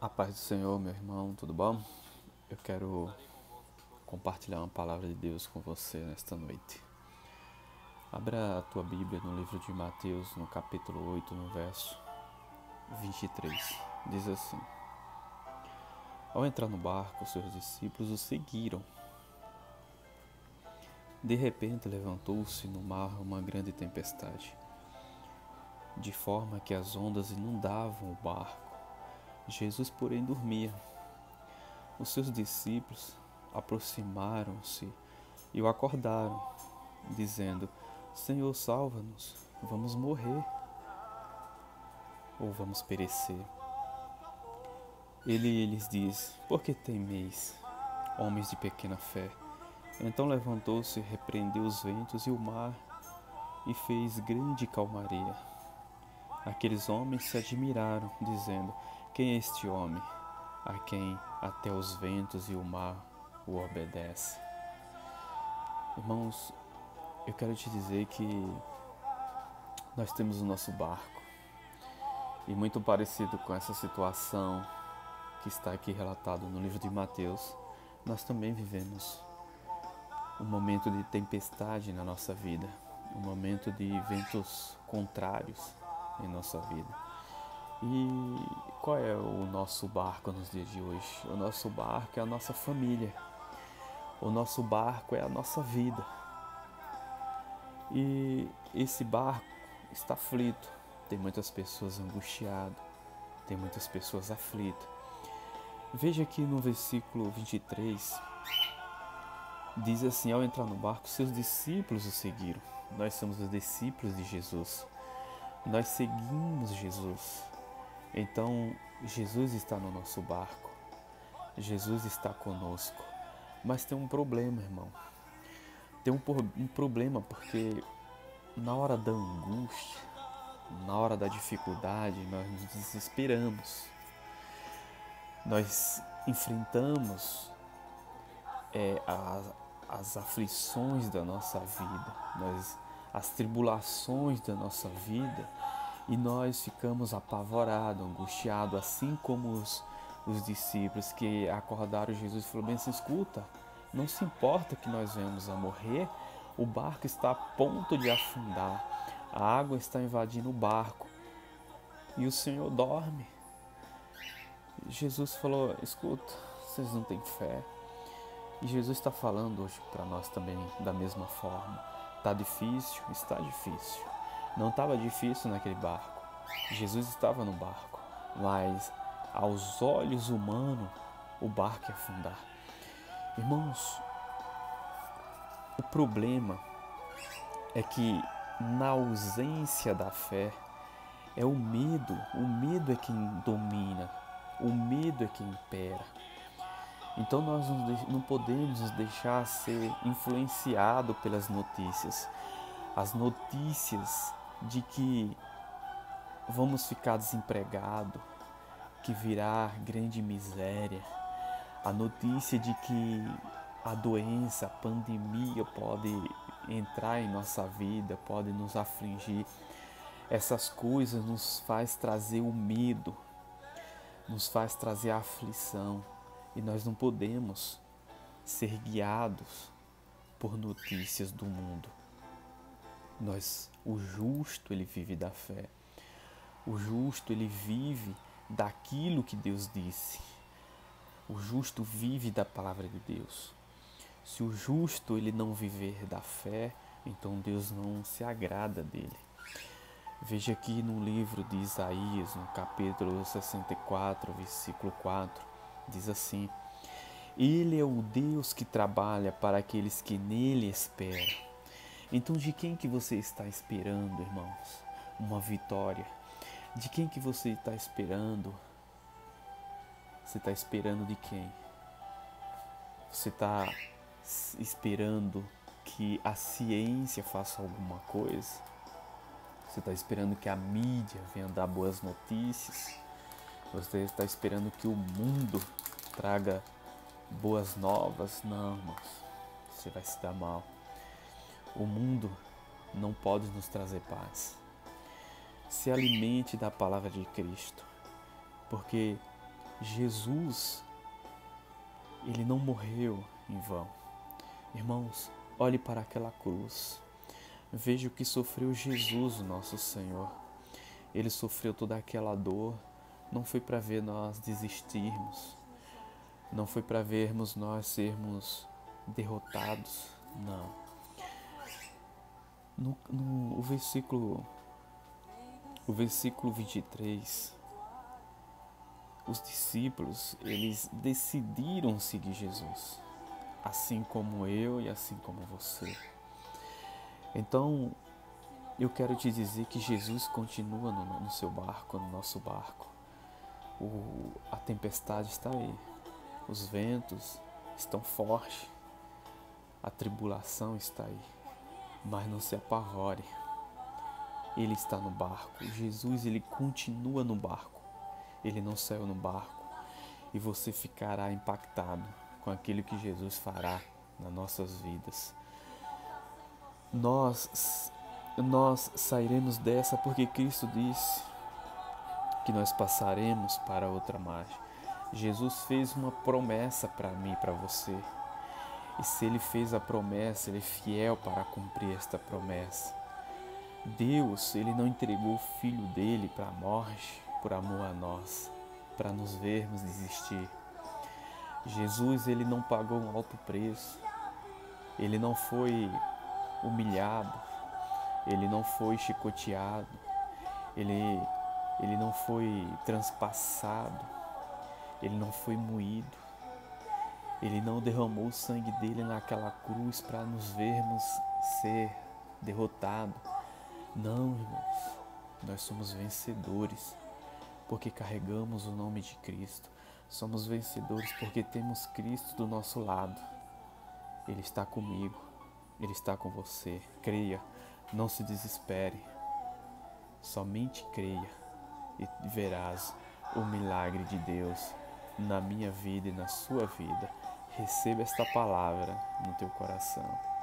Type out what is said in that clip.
A paz do Senhor, meu irmão, tudo bom? Eu quero compartilhar uma palavra de Deus com você nesta noite. Abra a tua Bíblia no livro de Mateus, no capítulo 8, no verso 23. Diz assim: Ao entrar no barco, seus discípulos o seguiram. De repente levantou-se no mar uma grande tempestade, de forma que as ondas inundavam o barco. Jesus, porém, dormia. Os seus discípulos aproximaram-se e o acordaram, dizendo: Senhor, salva-nos, vamos morrer ou vamos perecer. Ele lhes disse: Por que temeis, homens de pequena fé? Então levantou-se, repreendeu os ventos e o mar e fez grande calmaria. Aqueles homens se admiraram, dizendo: Quem é este homem, a quem até os ventos e o mar o obedecem? Irmãos, eu quero te dizer que nós temos o nosso barco, e muito parecido com essa situação que está aqui relatado no livro de Mateus, nós também vivemos um momento de tempestade na nossa vida, um momento de ventos contrários em nossa vida. E qual é o nosso barco nos dias de hoje? O nosso barco é a nossa família, o nosso barco é a nossa vida. E esse barco está aflito, tem muitas pessoas angustiadas, tem muitas pessoas aflitas. Veja aqui no versículo 23, diz assim: Ao entrar no barco, seus discípulos o seguiram. Nós somos os discípulos de Jesus, nós seguimos Jesus. Então, Jesus está no nosso barco, Jesus está conosco. Mas tem um problema, irmão. Tem um problema porque na hora da angústia, na hora da dificuldade, nós nos desesperamos. Nós enfrentamos as aflições da nossa vida, as tribulações da nossa vida, e nós ficamos apavorados, angustiados, assim como os discípulos que acordaram Jesus e falaram bem assim: escuta, não se importa que nós venhamos a morrer, o barco está a ponto de afundar, a água está invadindo o barco e o Senhor dorme. Jesus falou: escuta, vocês não têm fé. E Jesus está falando hoje para nós também da mesma forma. Está difícil? Está difícil. Não estava difícil naquele barco. Jesus estava no barco, mas aos olhos humanos o barco ia afundar. Irmãos, o problema é que na ausência da fé é o medo é quem domina, o medo é quem impera. Então nós não podemos nos deixar ser influenciados pelas notícias. As notícias de que vamos ficar desempregados, que virá grande miséria. A notícia de que a doença, a pandemia pode entrar em nossa vida, pode nos afligir. Essas coisas nos faz trazer o medo, nos faz trazer a aflição. E nós não podemos ser guiados por notícias do mundo. O justo, ele vive da fé. O justo, ele vive daquilo que Deus disse. O justo vive da palavra de Deus. Se o justo ele não viver da fé, então Deus não se agrada dele. Veja aqui no livro de Isaías, no capítulo 64, versículo 4, diz assim: Ele é o Deus que trabalha para aqueles que nele esperam. Então de quem que você está esperando, irmãos? Uma vitória. De quem que você está esperando? Você está esperando de quem? Você está esperando que a ciência faça alguma coisa? Você está esperando que a mídia venha dar boas notícias? Você está esperando que o mundo traga boas novas? Não, irmãos. Você vai se dar mal. O mundo não pode nos trazer paz. Se alimente da palavra de Cristo, porque Jesus, ele não morreu em vão. Irmãos, olhe para aquela cruz. Veja o que sofreu Jesus, o nosso Senhor. Ele sofreu toda aquela dor. Não foi para ver nós desistirmos. Não foi para vermos nós sermos derrotados. Não. O versículo 23, os discípulos, eles decidiram seguir Jesus, assim como eu e assim como você. Então, eu quero te dizer que Jesus continua no seu barco, no nosso barco. A tempestade está aí, os ventos estão fortes, a tribulação está aí, mas não se apavore. Ele está no barco. Jesus, ele continua no barco. Ele não saiu no barco. E você ficará impactado com aquilo que Jesus fará nas nossas vidas. Nós sairemos dessa porque Cristo disse que nós passaremos para outra margem. Jesus fez uma promessa para mim e para você. E se Ele fez a promessa, Ele é fiel para cumprir esta promessa. Deus, Ele não entregou o Filho dEle para a morte por amor a nós, para nos vermos desistir. Jesus, Ele não pagou um alto preço. Ele não foi humilhado. Ele não foi chicoteado. Ele não foi transpassado. Ele não foi moído. Ele não derramou o sangue dele naquela cruz para nos vermos ser derrotados. Não, irmãos, nós somos vencedores porque carregamos o nome de Cristo. Somos vencedores porque temos Cristo do nosso lado. Ele está comigo, Ele está com você. Creia, não se desespere. Somente creia e verás o milagre de Deus na minha vida e na sua vida. Receba esta palavra no teu coração.